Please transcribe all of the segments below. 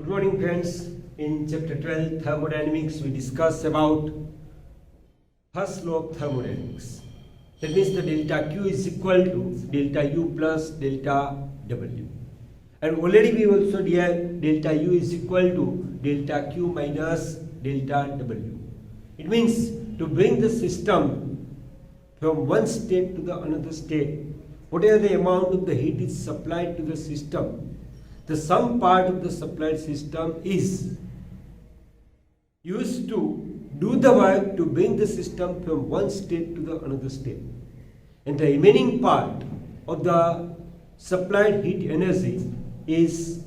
Good morning, friends. In chapter 12 thermodynamics we discuss about first law of thermodynamics. That means the delta Q is equal to delta U plus delta W. And already we also derived delta U is equal to delta Q minus delta W. It means to bring the system from one state to the another state, whatever the amount of the heat is supplied to the system, the sum part of the supplied system is used to do the work to bring the system from one state to the another state. And the remaining part of the supplied heat energy is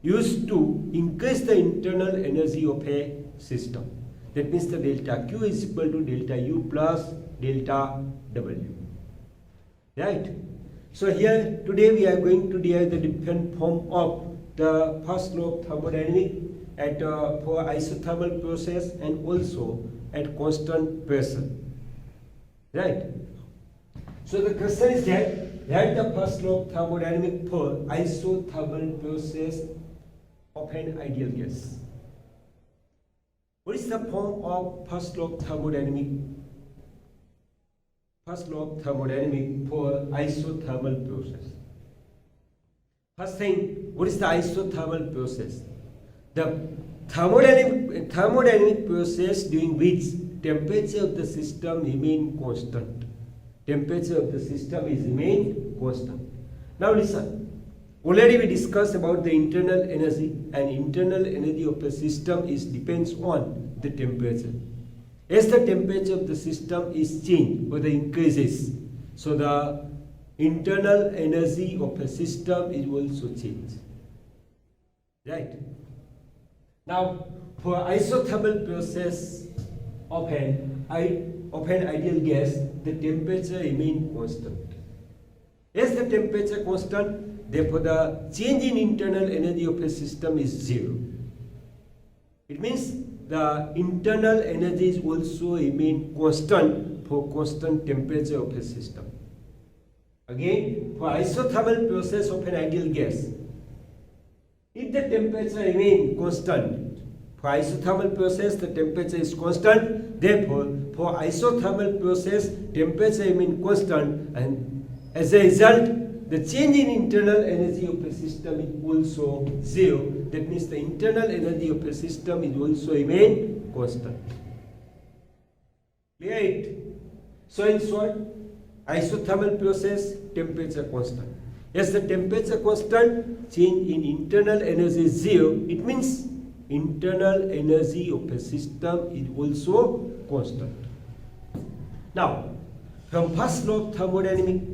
used to increase the internal energy of a system. That means the delta Q is equal to delta U plus delta W. Right? So here today we are going to derive the different form of the first law of thermodynamics for isothermal process and also at constant pressure. Right? So the question is that write the first law of thermodynamics for isothermal process of an ideal gas. What is the form of first law of thermodynamics? First law of thermodynamics for isothermal process. First thing, what is the isothermal process? The thermodynamic process during which temperature of the system remain constant. Temperature of the system is remain constant. Now listen, already we discussed about the internal energy, and internal energy of a system depends on the temperature. As the temperature of the system is changed or the increases, so the internal energy of a system is also changed. Right? Now, for isothermal process of an ideal gas, the temperature remains constant. As the temperature constant, therefore the change in internal energy of a system is zero. It means the internal energies also remain constant for constant temperature of a system. Again, for isothermal process of an ideal gas, if the temperature remains constant, for isothermal process the temperature is constant, therefore for isothermal process temperature remains constant, and as a result the change in internal energy of a system is also zero. That means the internal energy of a system is also remain constant. Right? So in short, isothermal process, temperature constant. As the temperature constant, change in internal energy is zero. It means internal energy of a system is also constant. Now, from first law of thermodynamics,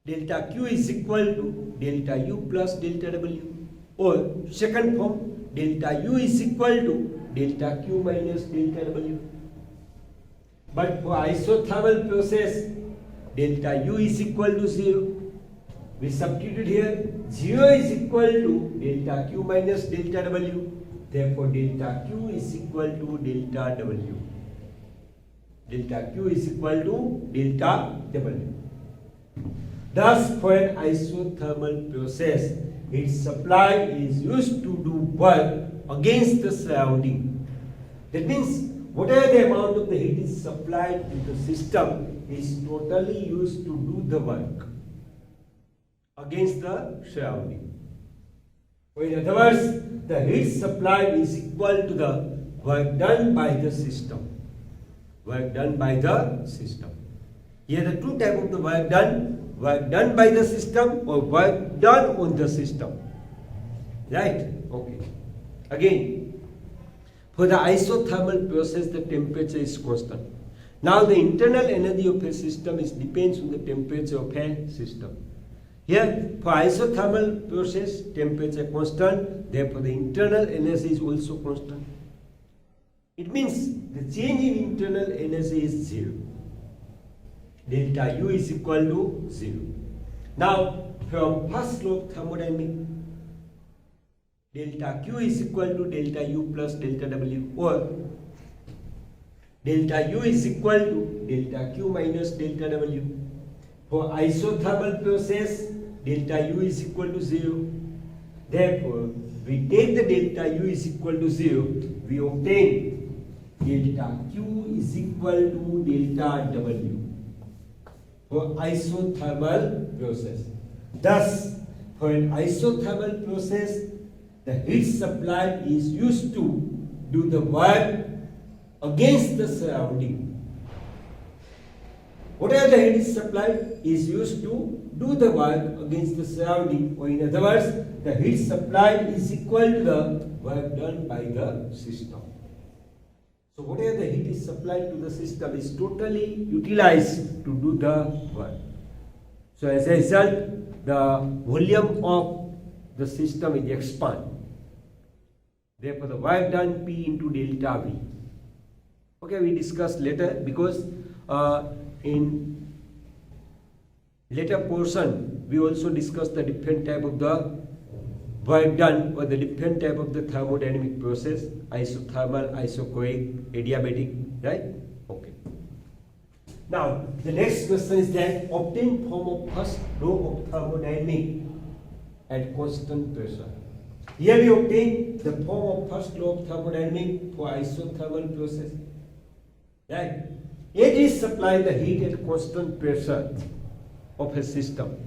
delta Q is equal to delta U plus delta W, or second form, delta U is equal to delta Q minus delta W. But for isothermal process, delta U is equal to 0. We substitute here, 0 is equal to delta Q minus delta W. Therefore, delta Q is equal to delta W. Delta Q is equal to delta W. Thus, for an isothermal process, its supply is used to do work against the surrounding. That means, whatever the amount of the heat is supplied to the system is totally used to do the work against the surrounding. Or in other words, the heat supplied is equal to the work done by the system. Work done by the system. Here the two types of the work done by the system or work done on the system. Right? Okay. Again, for the isothermal process, the temperature is constant. Now the internal energy of a system depends on the temperature of a system. Here, for isothermal process, temperature constant, therefore the internal energy is also constant. It means the change in internal energy is zero. Delta U is equal to 0. Now, from first law of thermodynamics, delta Q is equal to delta U plus delta W, or delta U is equal to delta Q minus delta W. For isothermal process, delta U is equal to 0. Therefore, we take the delta U is equal to 0, we obtain delta Q is equal to delta W for isothermal process. Thus, for an isothermal process, the heat supply is used to do the work against the surrounding. Whatever the heat is supplied is used to do the work against the surrounding, or in other words, the heat supplied is equal to the work done by the system. So whatever the heat is supplied to the system is totally utilized to do the work. So as a result, the volume of the system is expanded. Therefore, the work done P into delta V. Okay, we discuss later, because in later portion we also discuss the different type of the work done, or the different type of the thermodynamic process: isothermal, isochoric, adiabatic, right? Okay. Now the next question is that obtain form of first law of thermodynamics at constant pressure. Here we obtain the form of first law of thermodynamics for isothermal process. Right? It is supply the heat at constant pressure of a system.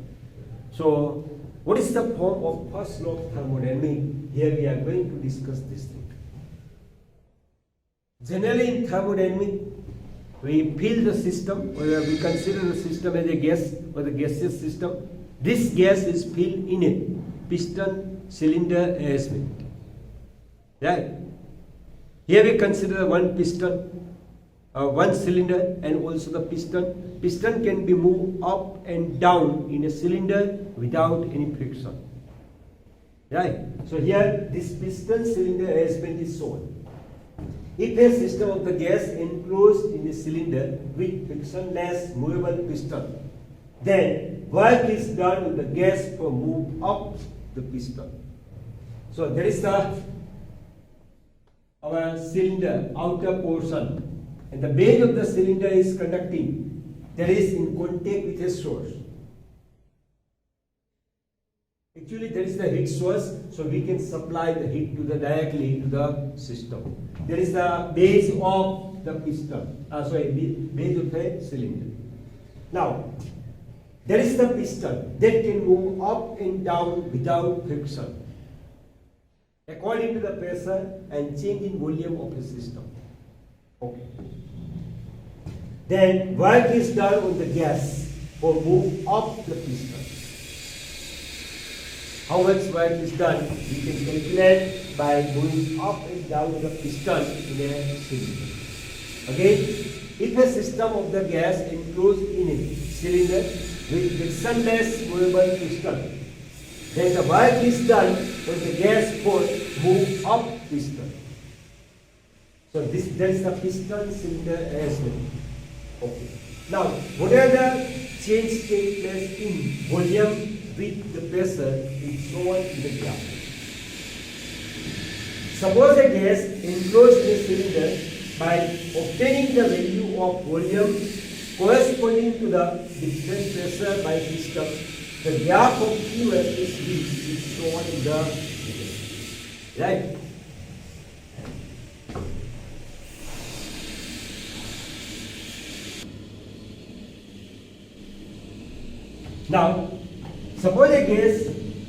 So, what is the form of first law of thermodynamics? Here we are going to discuss this thing. Generally in thermodynamics, we fill the system, or we consider the system as a gas or the gaseous system. This gas is filled in a piston cylinder arrangement. Right? Here we consider one piston, one cylinder, and also the piston. Piston can be moved up and down in a cylinder without any friction. Right? So here this piston cylinder arrangement is shown. If a system of the gas enclosed in a cylinder with frictionless movable piston, then work is done with the gas for move up the piston. So there is our cylinder outer portion, and the base of the cylinder is conducting, that is in contact with a source. Actually there is the heat source, so we can supply the heat to the directly to the system. There is the base of the piston, base of the cylinder. Now there is the piston that can move up and down without friction according to the pressure and change in volume of the system. Okay. Then work is done on the gas for move up the piston. How much work is done? We can calculate by moving up and down the piston in a cylinder. Again, if a system of the gas enclosed in a cylinder with frictionless movable piston, then the work is done when the gas force move up piston. So there is the piston cylinder arrangement. Okay. Now, whatever the change takes place in volume with the pressure is shown in the graph. Suppose a gas enclosed in a cylinder, by obtaining the value of volume corresponding to the different pressure by system, the graph of Q versus V is shown in the figure. Right? Now, suppose a gas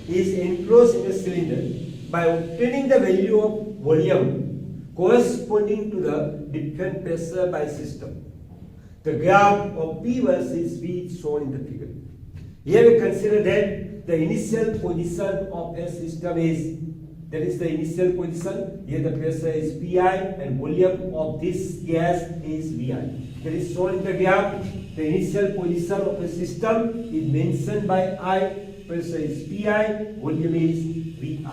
is enclosed in a cylinder. By obtaining the value of volume corresponding to the different pressure by system, the graph of P versus V is shown in the figure. Here we consider that the initial position of a system is, that is the initial position, here the pressure is Pi and volume of this gas is Vi. That is shown in the graph. The initial position of a system is mentioned by I, pressure is Pi, volume is Vi.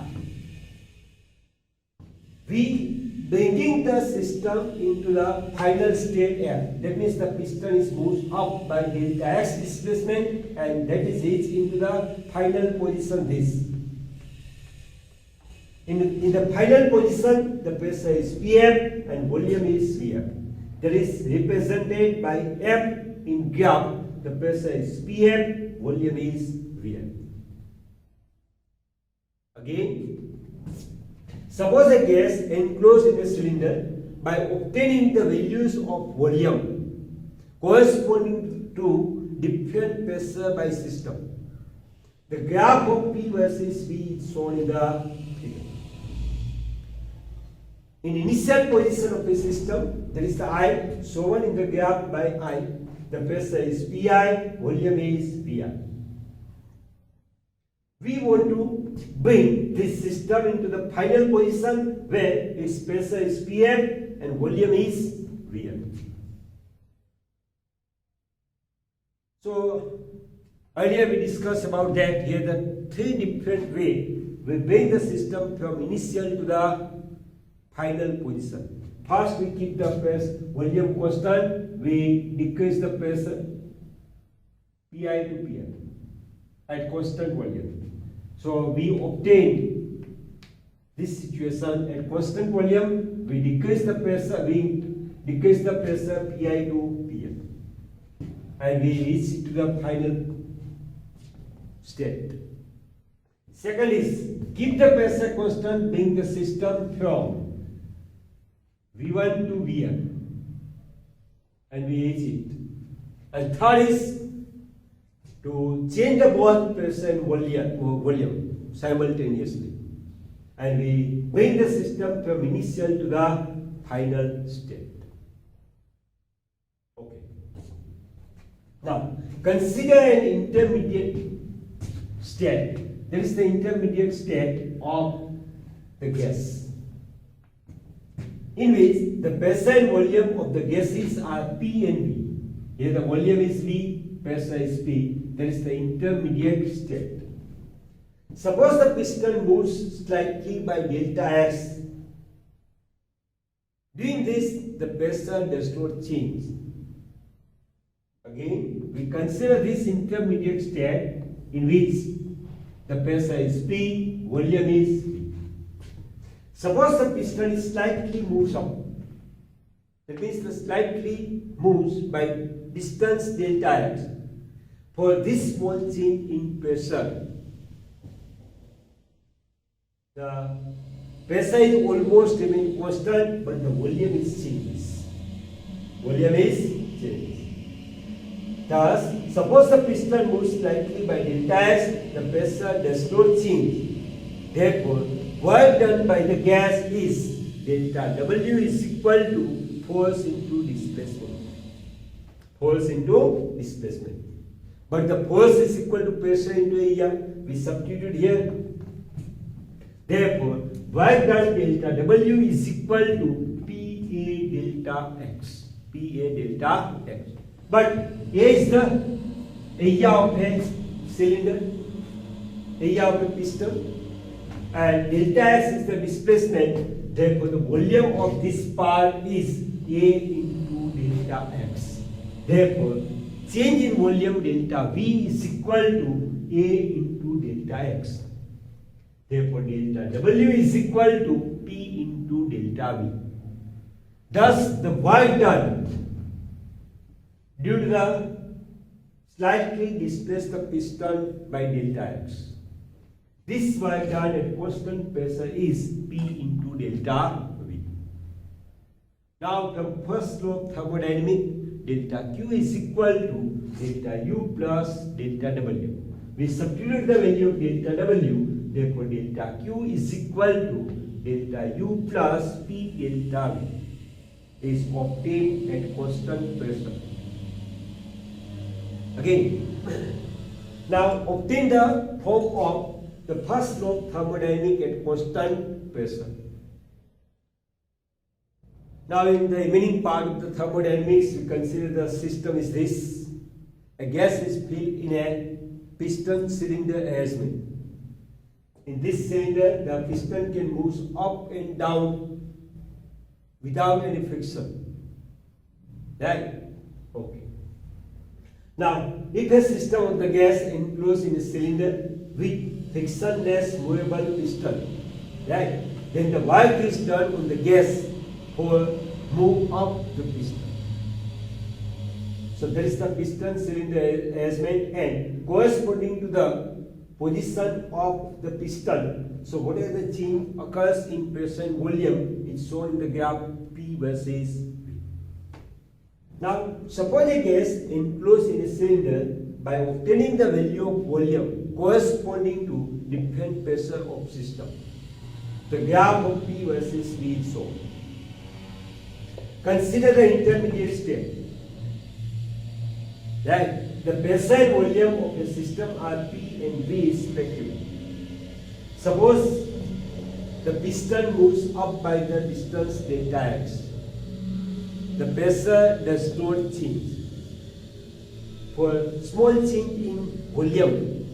We bringing the system into the final state F. That means the piston is moved up by delta X displacement, and that is reached into the final position this. In the final position, the pressure is Pf and volume is Vf. That is represented by F in graph. The pressure is Pf, volume is Vf. Again, suppose a gas enclosed in a cylinder, by obtaining the values of volume corresponding to different pressure by system. The graph of P versus V is shown in the figure. In initial position of a system, there is the I shown in the graph by I. The pressure is Pi, volume is Vi. We want to bring this system into the final position where its pressure is Pm and volume is Vm. So earlier we discussed about that. Here the three different ways we bring the system from initial to the final position. First we keep the pressure volume constant, we decrease the pressure Pi to Pm at constant volume. So we obtain this situation at constant volume, we decrease the pressure Pi to Pm, and we reach to the final state. Second is keep the pressure constant, bring the system from V1 to Vm, and we reach it. And third is to change the both pressure and volume simultaneously, and we bring the system from initial to the final state. Okay. Now consider an intermediate state. There is the intermediate state of the gas, in which the pressure and volume of the gases are P and V. Here the volume is V, pressure is P. That is the intermediate state. Suppose the piston moves slightly by delta S. Doing this, the pressure does not change. Again, we consider this intermediate state in which the pressure is P, volume is V. Suppose the piston is slightly moves up. That means the slightly moves by distance delta x. For this small change in pressure, the pressure is almost remain constant, but the volume is changes. Volume is changes. Thus, suppose the piston moves slightly by delta x, the pressure does not change. Therefore, work done by the gas is delta W is equal to force into displacement. Force into displacement. But the force is equal to pressure into area. We substitute here. Therefore, work done delta W is equal to PA delta X. PA delta X. But A is the area of a cylinder, area of a piston, and delta S is the displacement. Therefore, the volume of this part is A into delta X. Therefore, change in volume delta V is equal to A into delta X. Therefore, delta W is equal to P into delta V. Thus, the work done due to the slightly displaced the piston by delta X. This work done at constant pressure is P into delta V. Now, from first law of thermodynamics, delta Q is equal to delta U plus delta W. We substitute the value of delta W, therefore delta Q is equal to delta U plus P delta V is obtained at constant pressure. Again, now obtain the form of the first law of thermodynamics at constant pressure. Now in the remaining part of the thermodynamics, we consider the system is this. A gas is filled in a piston cylinder arrangement. In this cylinder, the piston can move up and down without any friction. Right? Okay. Now, if a system of the gas enclosed in a cylinder with frictionless movable piston, right, then the work is done on the gas for move up the piston. So there is the piston cylinder arrangement, and corresponding to the position of the piston. So whatever the change occurs in pressure and volume is shown in the graph P versus V. Now suppose a gas enclosed in a cylinder. By obtaining the value of volume corresponding to different pressure of system, the graph of P versus V is shown. Consider the intermediate step. Right? The pressure and volume of a system are P and V respectively. Suppose the piston moves up by the distance delta x. The pressure does not change. For small change in volume,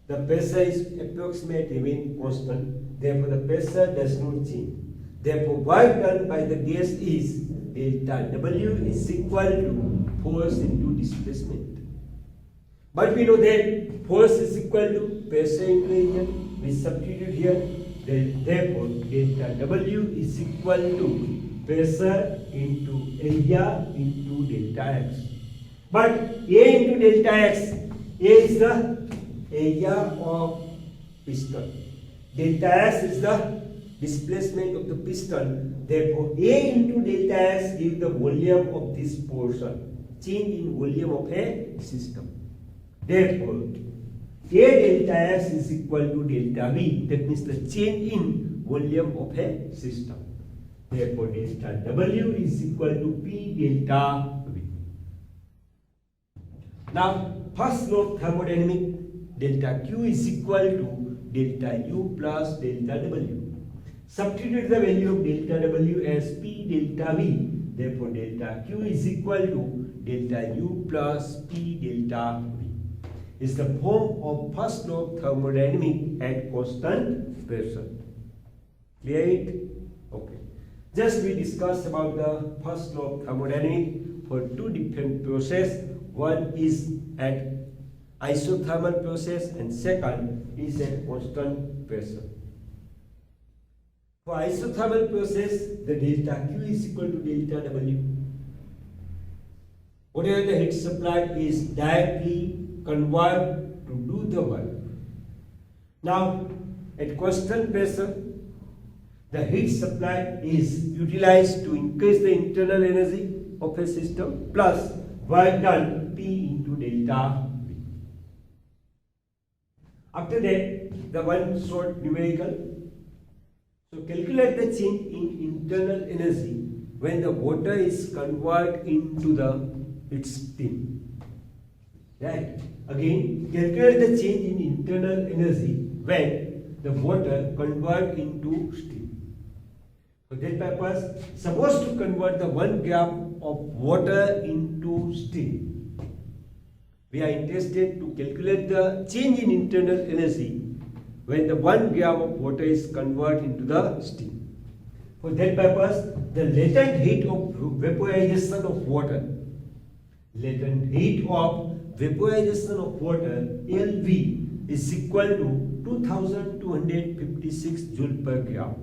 the pressure is approximate remain constant. Therefore, the pressure does not change. Therefore, work done by the gas is delta W is equal to force into displacement. But we know that force is equal to pressure into area. We substitute here. Therefore, delta W is equal to pressure into area into delta x. But A into delta x, A is the area of piston. Delta x is the displacement of the piston. Therefore, A into delta x gives the volume of this portion, change in volume of a system. Therefore, A delta x is equal to delta V. That means the change in volume of a system. Therefore, delta W is equal to P delta V. Now, first law of thermodynamics, delta Q is equal to delta U plus delta W. Substitute the value of delta W as P delta V. Therefore, delta Q is equal to delta U plus P delta V. Is the form of first law of thermodynamics at constant pressure. Clear it? Okay. Just we discussed about the first law of thermodynamics for two different processes. One is at isothermal process and second is at constant pressure. For isothermal process, the delta Q is equal to delta W. Whatever the heat supplied is directly converted to do the work. Now, at constant pressure, the heat supply is utilized to increase the internal energy of a system plus work done P into delta V. After that, the one short numerical. So calculate the change in internal energy when the water is converted into its steam. Right? Again, calculate the change in internal energy when the water converted into steam. For that purpose, suppose to convert the 1 gram of water into steam. We are interested to calculate the change in internal energy when the 1 gram of water is converted into the steam. For that purpose, the latent heat of vaporization of water, LV, is equal to 2256 joule per gram.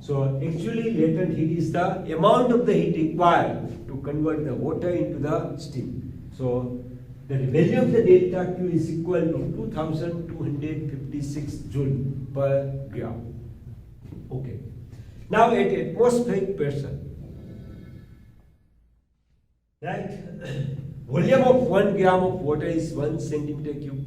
So actually latent heat is the amount of the heat required to convert the water into the steam. So the value of the delta Q is equal to 2256 joule per gram. Okay. Now at atmospheric pressure, right? Volume of 1 gram of water is 1 centimeter cube.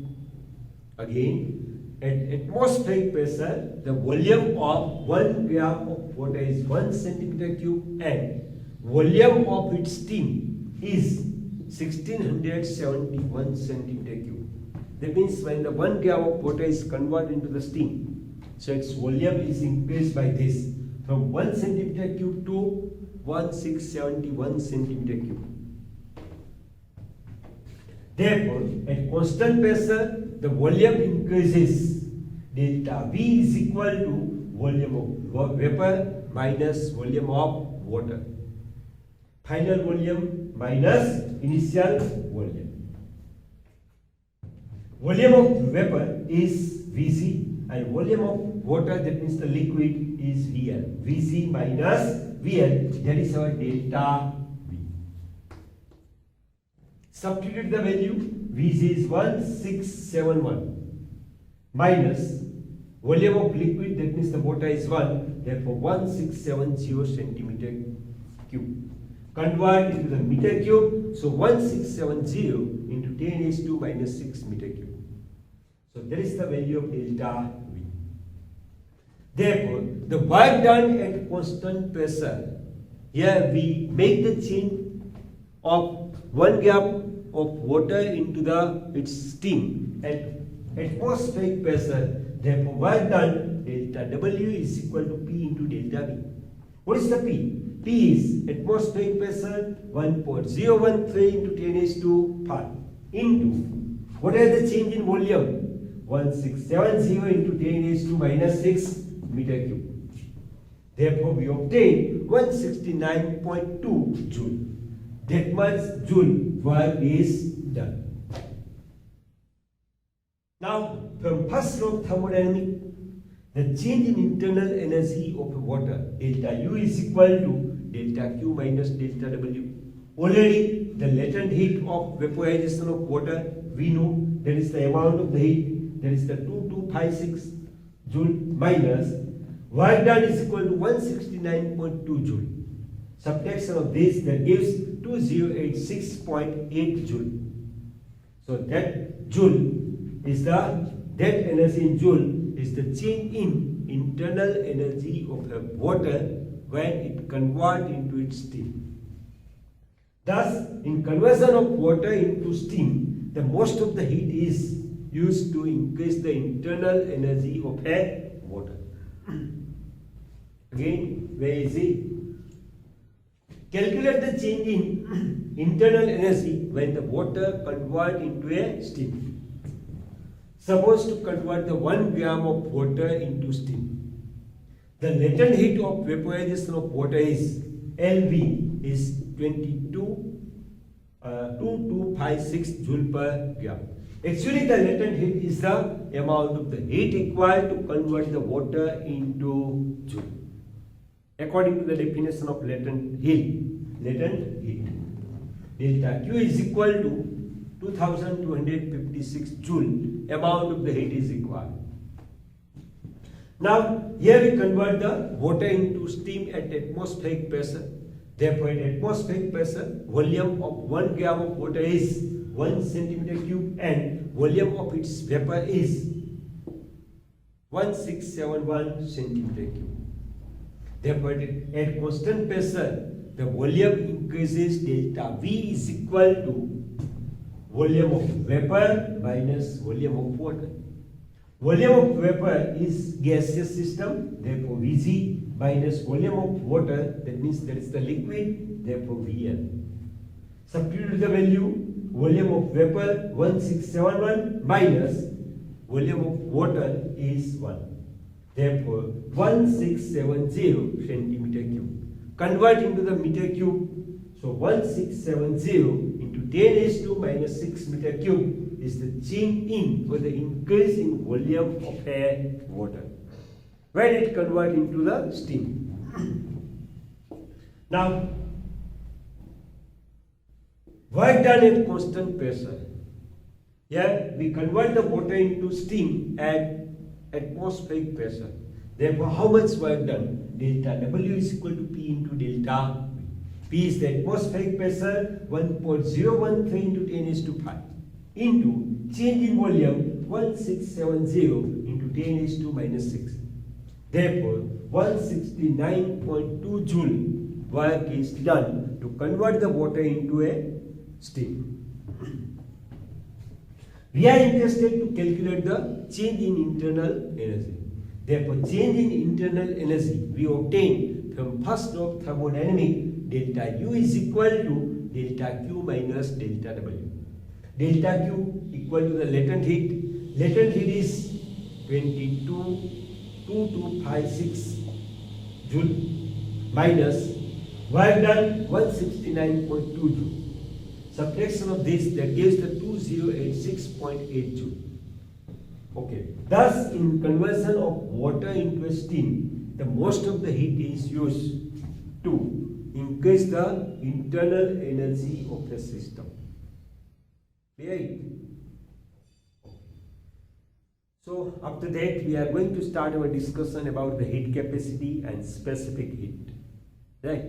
Again, at atmospheric pressure, the volume of 1 gram of water is 1 centimeter cube and volume of its steam is 1671 centimeter cube. That means when the 1 gram of water is converted into the steam, so its volume is increased by this from 1 centimeter cube to 1671 centimeter cube. Therefore, at constant pressure, the volume increases. Delta V is equal to volume of vapor minus volume of water. Final volume minus initial volume. Volume of vapor is Vc and volume of water, that means the liquid, is Vl. Vc minus Vl, that is our delta V. Substitute the value. Vg is 1671 minus volume of liquid, that means the water is 1, therefore 1670 centimeter cube. Convert into the meter cube, so 1670 into 10 raised to minus 6 meter cube. So that is the value of delta V. Therefore, the work done at constant pressure, here we make the change of 1 gram of water into its steam at atmospheric pressure. Therefore, work done delta W is equal to P into delta V. What is the P? P is atmospheric pressure 1.013 into 10 raised to 5 into what is the change in volume? 1670 into 10 raised to minus 6 meter cube. Therefore, we obtain 169.2 joule. That much joule work is done. Now, from first law of thermodynamics, the change in internal energy of water, delta U is equal to delta Q minus delta W. Already, the latent heat of vaporization of water, we know that is the amount of the heat, that is the 2256 joule minus work done is equal to 169.2 joule. Subtraction of this, that gives 2086.8 joule. So that joule is that energy in joule is the change in internal energy of a water when it converts into its steam. Thus, in conversion of water into steam, the most of the heat is used to increase the internal energy of a water. Again, very easy. Calculate the change in internal energy when the water converts into a steam. Suppose to convert the 1 gram of water into steam. The latent heat of vaporization of water is LV is 2256 joule per gram. Actually, the latent heat is the amount of the heat required to convert the water into joule. According to the definition of latent heat, delta Q is equal to 2256 joule, amount of the heat is required. Now, here we convert the water into steam at atmospheric pressure. Therefore, at atmospheric pressure, volume of 1 gram of water is 1 centimeter cube and volume of its vapor is 1671 centimeter cube. Therefore, at constant pressure, the volume increases, delta V is equal to volume of vapor minus volume of water. Volume of vapor is gaseous system, therefore Vg minus volume of water, that means that is the liquid, therefore Vl. Substitute the value, volume of vapor 1671 minus volume of water is 1. Therefore 1670 centimeter cube. Convert into the meter cube. So 1670 into 10 raised to minus 6 meter cube is the change in or the increase in volume of water when it converts into the steam. Now, work done at constant pressure. Here we convert the water into steam at atmospheric pressure. Therefore, how much work done? Delta W is equal to P into delta V. P is the atmospheric pressure 1.013 into 10 raised to 5 into change in volume 1670 into 10 raised to minus 6. Therefore, 169.2 joule work is done to convert the water into a steam. We are interested to calculate the change in internal energy. Therefore, change in internal energy we obtain from first law of thermodynamics, delta U is equal to delta Q minus delta W. Delta Q equal to the latent heat. Latent heat is 2256 joule minus work done 169.2 joule. Subtraction of this, that gives the 2086.8 joule. Okay. Thus, in conversion of water into a steam, the most of the heat is used to increase the internal energy of the system. Right. So after that we are going to start our discussion about the heat capacity and specific heat. Right.